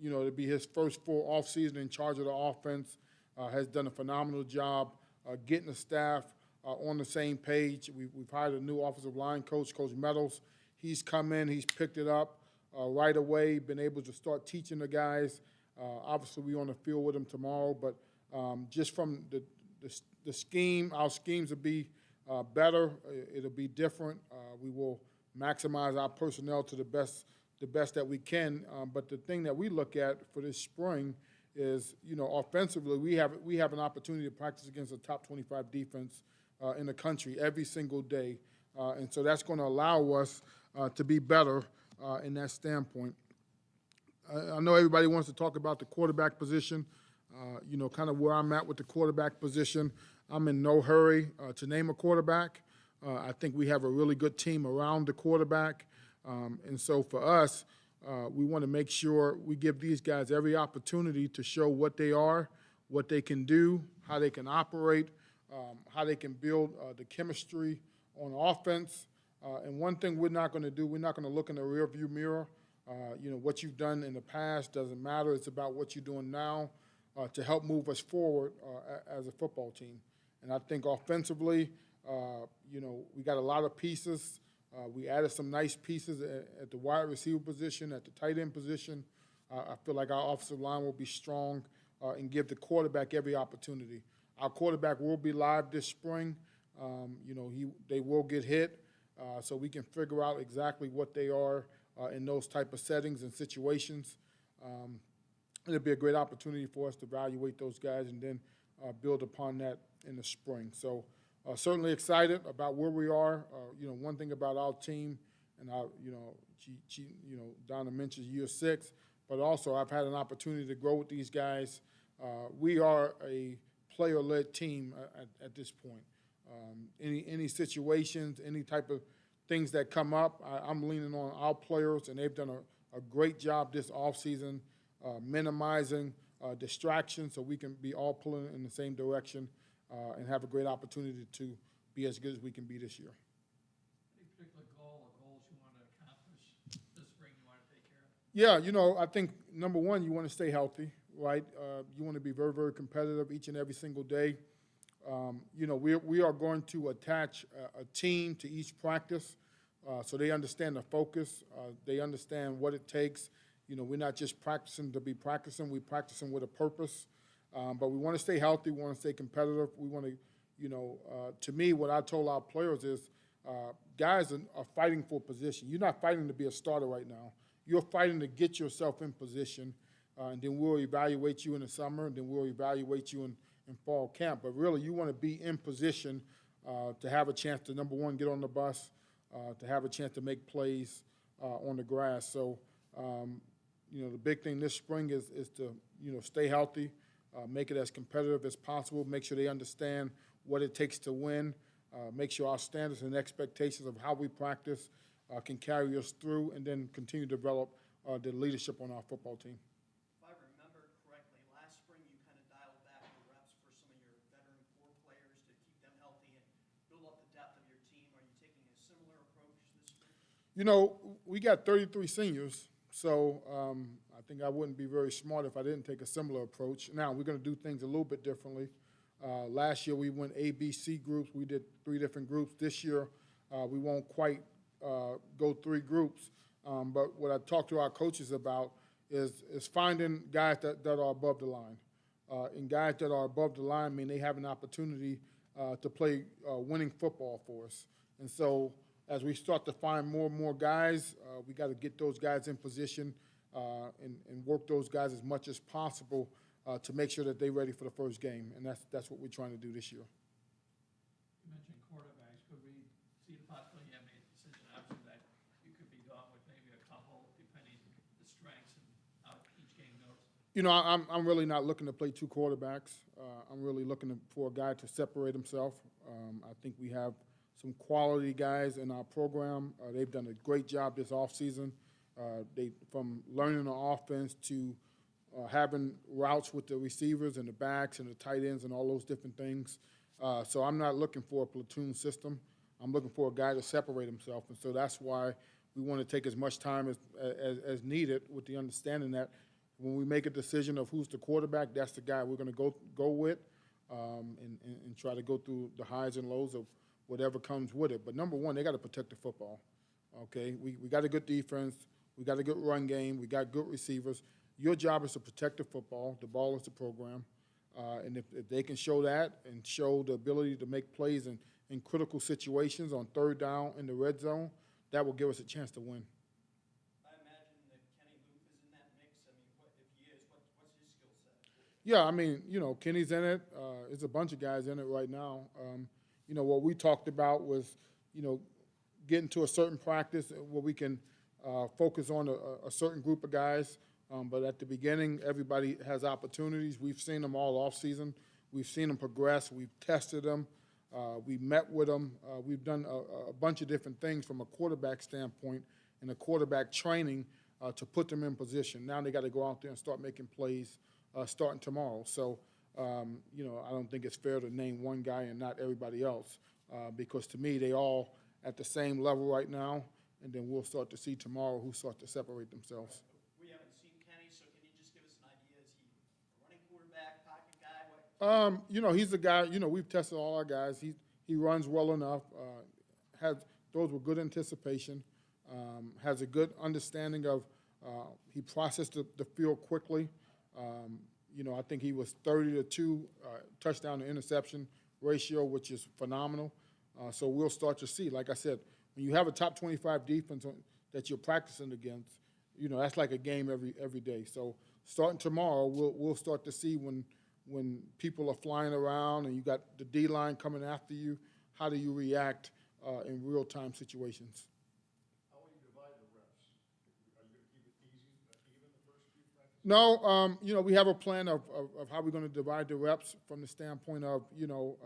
it'll be his first full offseason in charge of the offense, has done a phenomenal job getting the staff on the same page. We've hired a new offensive line coach, Coach Meadows. He's come in, he's picked it up right away, been able to start teaching the guys. Obviously, we're on the field with them tomorrow, but just from the scheme, our schemes will be better. It'll be different. We will maximize our personnel to the best that we can. But the thing that we look at for this spring is, offensively, we have an opportunity to practice against a top 25 defense in the country every single day. And so that's going to allow us to be better in that standpoint. I know everybody wants to talk about the quarterback position, kind of where I'm at with the quarterback position. I'm in no hurry to name a quarterback. I think we have a really good team around the quarterback. And so for us, we want to make sure we give these guys every opportunity to show what they are, what they can do, how they can operate, how they can build the chemistry on offense. And one thing we're not going to do, we're not going to look in the rearview mirror. What you've done in the past doesn't matter. It's about what you're doing now to help move us forward as a football team. And I think offensively, we got a lot of pieces. We added some nice pieces at the wide receiver position, at the tight end position. I feel like our offensive line will be strong and give the quarterback every opportunity. Our quarterback will be live this spring. They will get hit, so we can figure out exactly what they are in those type of settings and situations. It'll be a great opportunity for us to evaluate those guys and then build upon that in the spring. So certainly excited about where we are. One thing about our team, and Donna mentions year 6, but also I've had an opportunity to grow with these guys. We are a player-led team at this point. Any situations, any type of things that come up, I'm leaning on our players, and they've done a great job this offseason minimizing distractions so we can be all pulling in the same direction and have a great opportunity to be as good as we can be this year. Any particular goal or goals you want to accomplish this spring you want to take care of? Yeah, I think, number one, you want to stay healthy, right? You want to be very, very competitive each and every single day. We are going to attach a team to each practice so they understand the focus. They understand what it takes. We're not just practicing to be practicing. We're practicing with a purpose. But we want to stay healthy. We want to stay competitive. We want to, to me, what I told our players is guys are fighting for position. You're not fighting to be a starter right now. You're fighting to get yourself in position, and then we'll evaluate you in the summer, and then we'll evaluate you in fall camp. But really, you want to be in position to have a chance to, number one, get on the bus, to have a chance to make plays on the grass. So, the big thing this spring is to, stay healthy, make it as competitive as possible, make sure they understand what it takes to win, make sure our standards and expectations of how we practice can carry us through, and then continue to develop the leadership on our football team. If I remember correctly, last spring you kind of dialed back the reps for some of your veteran core players to keep them healthy and build up the depth of your team. Are you taking a similar approach this spring? We got 33 seniors, so I think I wouldn't be very smart if I didn't take a similar approach. Now, we're going to do things a little bit differently. Last year we went A, B, C groups. We did 3 different groups. This year we won't quite go 3 groups. But what I talked to our coaches about is finding guys that are above the line. And guys that are above the line mean they have an opportunity to play winning football for us. And so as we start to find more and more guys, we got to get those guys in position and work those guys as much as possible to make sure that they're ready for the first game. And that's what we're trying to do this year. You mentioned quarterbacks. Could we see the possibility you have made a decision after that you could be gone with maybe a couple, depending the strengths and how each game goes? You know, I'm really not looking to play two quarterbacks. I'm really looking for a guy to separate himself. I think we have some quality guys in our program. They've done a great job this offseason. From learning the offense to having routes with the receivers and the backs and the tight ends and all those different things. So I'm not looking for a platoon system. I'm looking for a guy to separate himself. And so that's why we want to take as much time as needed, with the understanding that when we make a decision of who's the quarterback, that's the guy we're going to go with and try to go through the highs and lows of whatever comes with it. But number one, they got to protect the football. Okay, we got a good defense. We got a good run game. We got good receivers. Your job is to protect the football. The ball is the program. And if they can show that and show the ability to make plays in critical situations on third down in the red zone, that will give us a chance to win. I imagine that Kenny Luke is in that mix. I mean, if he is, what's his skill set? Yeah, I mean, you know, Kenny's in it. There's a bunch of guys in it right now. You know, what we talked about was, you know, getting to a certain practice where we can focus on a certain group of guys. But at the beginning, everybody has opportunities. We've seen them all off season. We've seen them progress. We've tested them. We met with them. We've done a bunch of different things from a quarterback standpoint and a quarterback training to put them in position. Now they got to go out there and start making plays starting tomorrow. So, you know, I don't think it's fair to name one guy and not everybody else because to me, they all at the same level right now, and then we'll start to see tomorrow who start to separate themselves. We haven't seen Kenny, so can you just give us an idea? Is he a running quarterback, pocket guy? You know, he's a guy, you know, we've tested all our guys. He runs well enough, throws with good anticipation, has a good understanding of, he processed the field quickly. You know, I think he was 30-2 touchdown to interception ratio, which is phenomenal. So we'll start to see, like I said, when you have a top 25 defense that you're practicing against, you know, that's like a game every day. So starting tomorrow, we'll start to see when people are flying around and you got the D-line coming after you, how do you react in real-time situations? How will you divide the reps? Are you going to keep it easy, even the first few practices? No, you know, we have a plan of how we're going to divide the reps from the standpoint of, you know,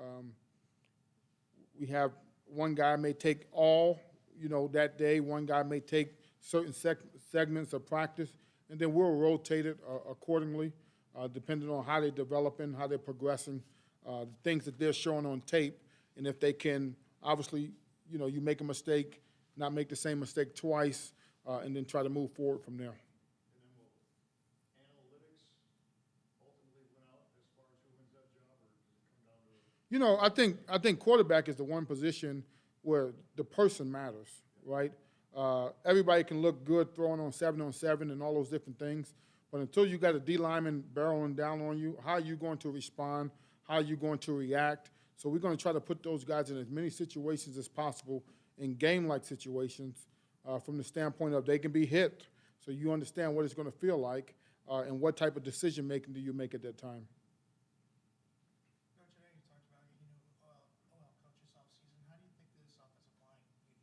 we have one guy may take all, you know, that day. One guy may take certain segments of practice, and then we'll rotate it accordingly, depending on how they're developing, how they're progressing, the things that they're showing on tape, and if they can, obviously, you know, you make a mistake, not make the same mistake twice, and then try to move forward from there. And then will analytics ultimately win out as far as who wins that job, or does it come down to? You know, I think quarterback is the one position where the person matters, right? Everybody can look good throwing on 7-on-7 and all those different things, but until you got a D lineman barreling down on you, how are you going to respond? How are you going to react? So we're going to try to put those guys in as many situations as possible, in game-like situations, from the standpoint of they can be hit, so you understand what it's going to feel like and what type of decision-making do you make at that time. Coach, today you talked about your new OL coach this offseason. How do you think this offensive line you have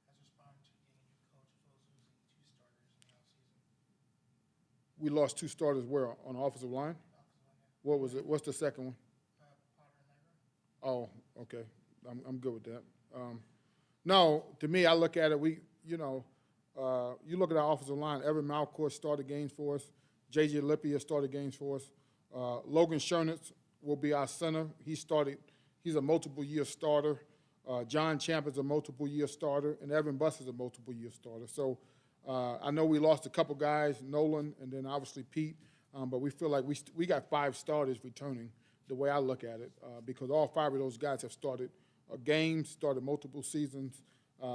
has responded to getting a new coach as well as losing 2 starters in the offseason? We lost 2 starters where? On the offensive line? What was it? What's the second one? Potter and Negro? Oh, okay. I'm good with that. No, to me, I look at it, you look at our offensive line, Evan Malcourt started games for us. J.J. Lippy has started games for us. Logan Schernitz will be our center. He's a multiple-year starter. John Champ is a multiple-year starter, and Evan Buss is a multiple-year starter. So I know we lost a couple guys, Nolan, and then obviously Pete, but we feel like we got 5 starters returning, the way I look at it, because all 5 of those guys have started games, started multiple seasons.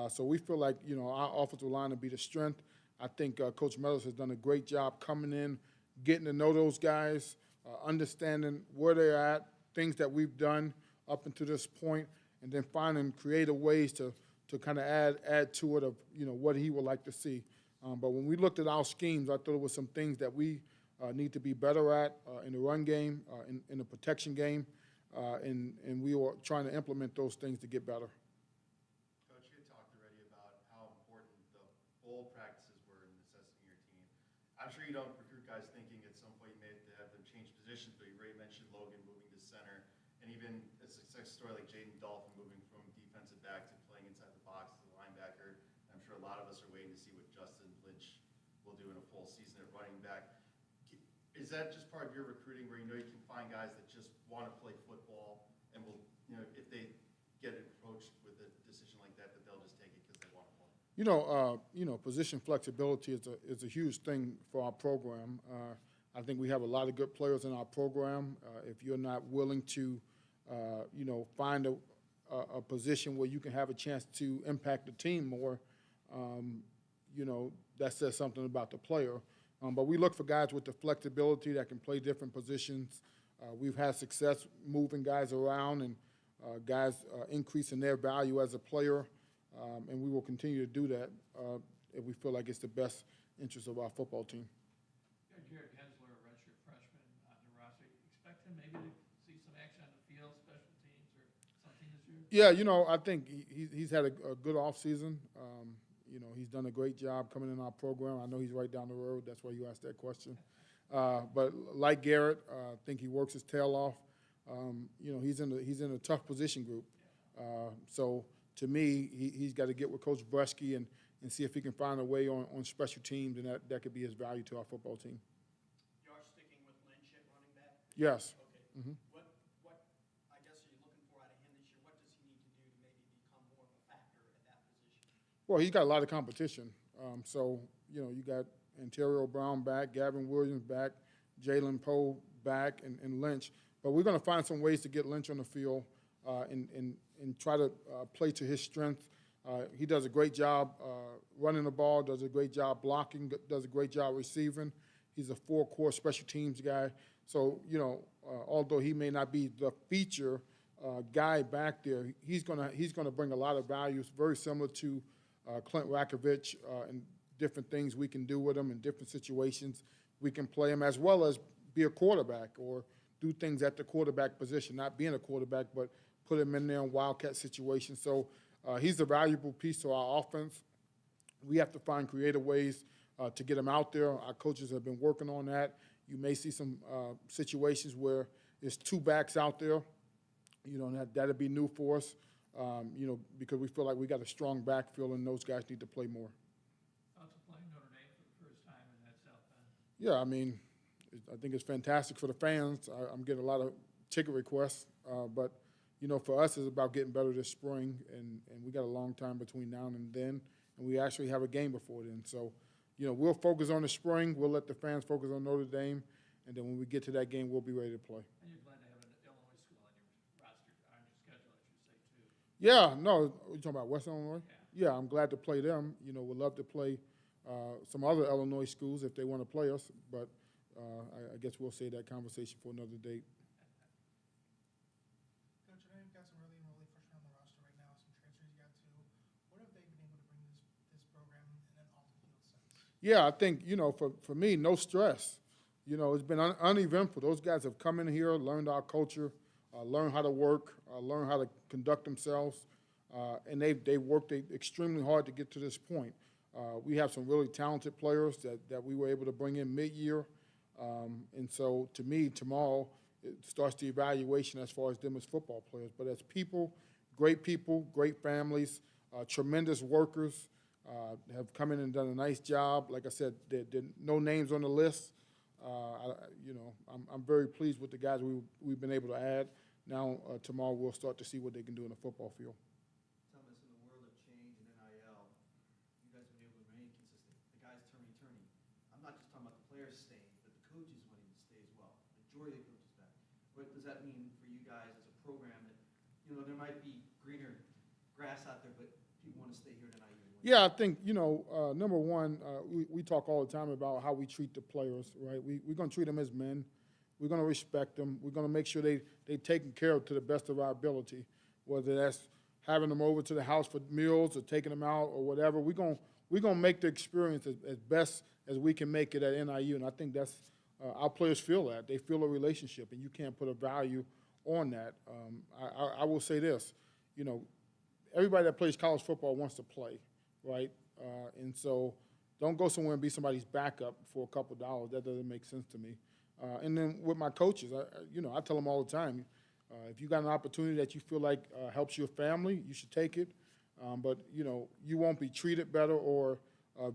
So we feel like, you know, our offensive line will be the strength. I think Coach Meadows has done a great job coming in, getting to know those guys, understanding where they're at, things that we've done up until this point, and then finding creative ways to kind of add to it of, what he would like to see. But when we looked at our schemes, I thought there was some things that we need to be better at in the run game, in the protection game, and we were trying to implement those things to get better. Coach, you had talked already about how important the bowl practices were in assessing your team. I'm sure you don't recruit guys thinking at some point you may have to have them change positions, but you already mentioned Logan moving to center, and even a success story like Jaden Dolphin moving from defensive back to playing inside the box as a linebacker. I'm sure a lot of us are waiting to see what Justin Lynch will do in a full season at running back. Is that just part of your recruiting where you can find guys that just want to play football and will, if they get approached with a decision like that, that they'll just take it because they want to play? Position flexibility is a huge thing for our program. I think we have a lot of good players in our program. If you're not willing to, find a position where you can have a chance to impact the team more, that says something about the player. But we look for guys with the flexibility that can play different positions. We've had success moving guys around and guys increasing their value as a player, and we will continue to do that if we feel like it's the best interest of our football team. You got Garrett Hensler, a redshirt freshman on the roster. Expect him maybe to see some action on the field, special teams, or something this year? Yeah, I think he's had a good offseason. He's done a great job coming in our program. I know he's right down the road. That's why you asked that question. But like Garrett, I think he works his tail off. He's in a tough position group. So to me, he's got to get with Coach Bresky and see if he can find a way on special teams, and that could be his value to our football team. You are sticking with Lynch at running back? Yes. Okay. Mhm. What I guess are you looking for out of him this year? What does he need to do to maybe become more of a factor at that position? Well, he's got a lot of competition. You got Ontario Brown back, Gavin Williams back, Jalen Poe back, and Lynch. But we're going to find some ways to get Lynch on the field and try to play to his strength. He does a great job running the ball, does a great job blocking, does a great job receiving. He's a four-core special teams guy. So, although he may not be the feature guy back there, he's gonna bring a lot of values, very similar to Clint Rakovich and different things we can do with him in different situations. We can play him as well as be a quarterback or do things at the quarterback position, not being a quarterback, but put him in there in wildcat situations. So he's a valuable piece to our offense. We have to find creative ways to get him out there. Our coaches have been working on that. You may see some situations where there's two backs out there. That'll be new for us. Because we feel like we got a strong backfield and those guys need to play more. Thoughts of playing Notre Dame for the first time in that South Bend? Yeah, I think it's fantastic for the fans. I'm getting a lot of ticket requests, but for us, it's about getting better this spring, and we got a long time between now and then, and we actually have a game before then. So, we'll focus on the spring. We'll let the fans focus on Notre Dame, and then when we get to that game, we'll be ready to play. And you're glad to have an Illinois school on your roster, on your schedule, I should say, too. Yeah, no, you talking about West Illinois? Yeah, I'm glad to play them. We'd love to play some other Illinois schools if they want to play us, but I guess we'll save that conversation for another date. Coach, I know you've got some early enrollee freshmen on the roster right now, some transfers you got too. What have they been able to bring this program in an off-the-field sense? Yeah, I think, for me, no stress. It's been uneventful. Those guys have come in here, learned our culture, learned how to work, learned how to conduct themselves, and they've worked extremely hard to get to this point. We have some really talented players that we were able to bring in mid-year. And so, to me, tomorrow, it starts the evaluation as far as them as football players. But as people, great families, tremendous workers, have come in and done a nice job. Like I said, there no names on the list. I'm very pleased with the guys we've been able to add. Now, tomorrow we'll start to see what they can do in the football field. Thomas, in the world of change and NIL, you guys have been able to remain consistent. The guys turning. I'm not just talking about the players staying, but the coaches wanting to stay as well. Majority of coaches back. What does that mean for you guys as a program that, there might be greener grass out there, but people want to stay here at NIU? Yeah, I think, number one, we talk all the time about how we treat the players, right? We're going to treat them as men. We're going to respect them. We're going to make sure they taken care of to the best of our ability, whether that's having them over to the house for meals or taking them out or whatever. We're gonna make the experience as best as we can make it at NIU, and I think that's our players feel that. They feel a relationship, and you can't put a value on that. I will say this, you know, everybody that plays college football wants to play, right? And so don't go somewhere and be somebody's backup for a couple dollars. That doesn't make sense to me. And then with my coaches, I tell them all the time, if you got an opportunity that you feel like helps your family, you should take it. But, you know, you won't be treated better or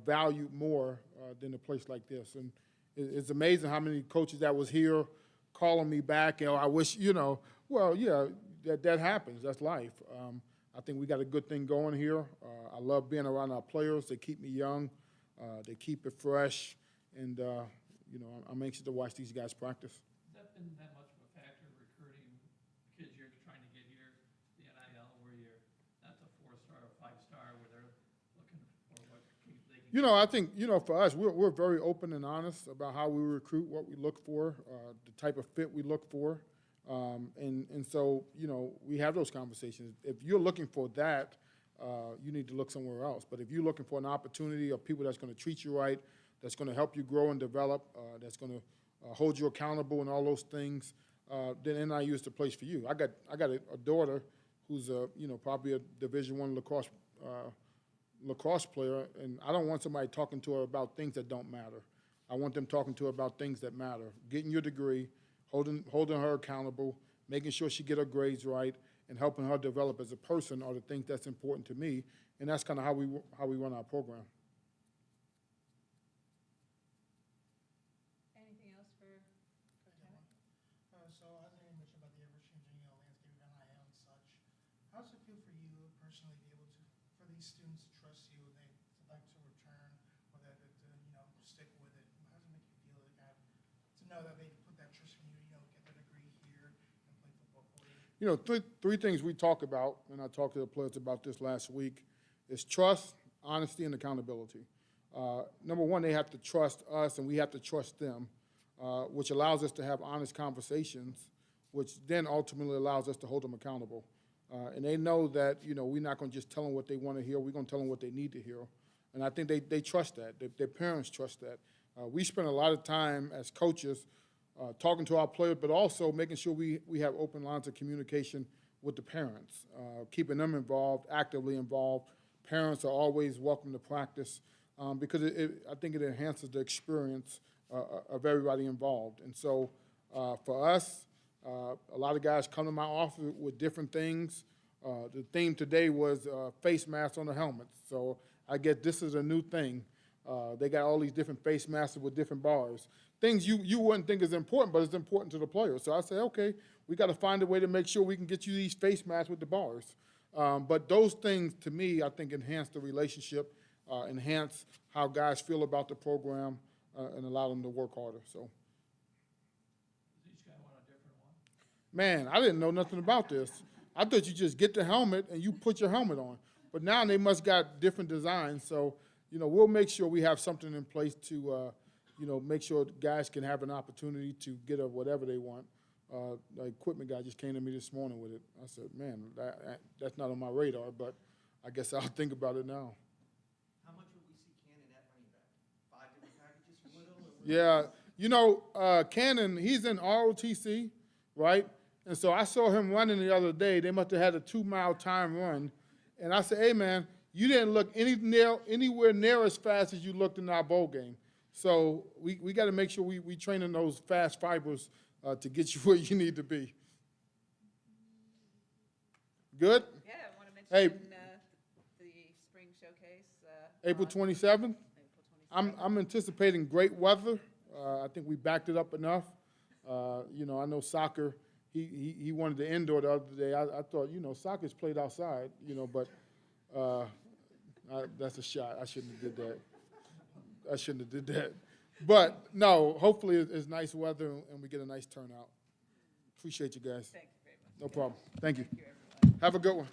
valued more than a place like this. And it's amazing how many coaches that was here calling me back, and I wish, you know, well, yeah, that happens. That's life. I think we got a good thing going here. I love being around our players. They keep me young. They keep it fresh. And, you know, I'm anxious to watch these guys practice. Has that been that much of a factor recruiting kids you're trying to get here, the NIL, where you're not the 4-star or 5-star, where they're looking for what they can? You know, I think, you know, for us, we're very open and honest about how we recruit, what we look for, the type of fit we look for. And so, you know, we have those conversations. If you're looking for that, you need to look somewhere else. But if you're looking for an opportunity of people that's going to treat you right, that's going to help you grow and develop, that's going to hold you accountable and all those things, then NIU is the place for you. I got a daughter who's you know, probably a Division I lacrosse player, and I don't want somebody talking to her about things that don't matter. I want them talking to her about things that matter. Getting your degree, holding her accountable, making sure she get her grades right, and helping her develop as a person are the things that's important to me, and that's kind of how we run our program. Anything else for So I know you mentioned about the ever-changing landscape of NIL and such. How does it feel for you personally to be able to, for these students to trust you and they like to return, or that to stick with it? How does it make you feel to know that they put that trust in you, get their degree here and play football for you? You know, three things we talk about, and I talked to the players about this last week, is trust, honesty, and accountability. Number one, they have to trust us, and we have to trust them, which allows us to have honest conversations, which then ultimately allows us to hold them accountable. And they know that, you know, we're not going to just tell them what they want to hear. We're going to tell them what they need to hear. And I think they trust that. Their parents trust that. We spend a lot of time as coaches talking to our players, but also making sure we have open lines of communication with the parents, keeping them involved, actively involved. Parents are always welcome to practice because I think it enhances the experience of everybody involved. And so for us, a lot of guys come to my office with different things. The theme today was face masks on the helmets. So I guess this is a new thing. They got all these different face masks with different bars. Things you wouldn't think is important, but it's important to the players. So I say, okay, we got to find a way to make sure we can get you these face masks with the bars. But those things, to me, I think enhance the relationship, enhance how guys feel about the program, and allow them to work harder. So. Does each guy want a different one? Man, I didn't know nothing about this. I thought you just get the helmet and you put your helmet on. But now they must got different designs. So, you know, we'll make sure we have something in place to, you know, make sure guys can have an opportunity to get whatever they want. The equipment guy just came to me this morning with it. I said, man, that's not on my radar, but I guess I'll think about it now. How much would we see Cannon at running back? 5 different packages for Little? Or Yeah, you know, Cannon, he's in ROTC, right? And so I saw him running the other day. They must have had a 2-mile time run. And I said, hey, man, you didn't look anywhere near as fast as you looked in our bowl game. So we got to make sure we train in those fast fibers to get you where you need to be. Good? Yeah, I want to mention Hey. The spring showcase. April on 27th. April 27th. I'm anticipating great weather. I think we backed it up enough. You know, I know soccer, he wanted the indoor the other day. I thought, you know, soccer's played outside, you know, but that's a shot. I shouldn't have did that. But, no, hopefully it's nice weather and we get a nice turnout. Appreciate you guys. Thank you very much. No problem. Thank you. Thank you, everyone. Have a good one.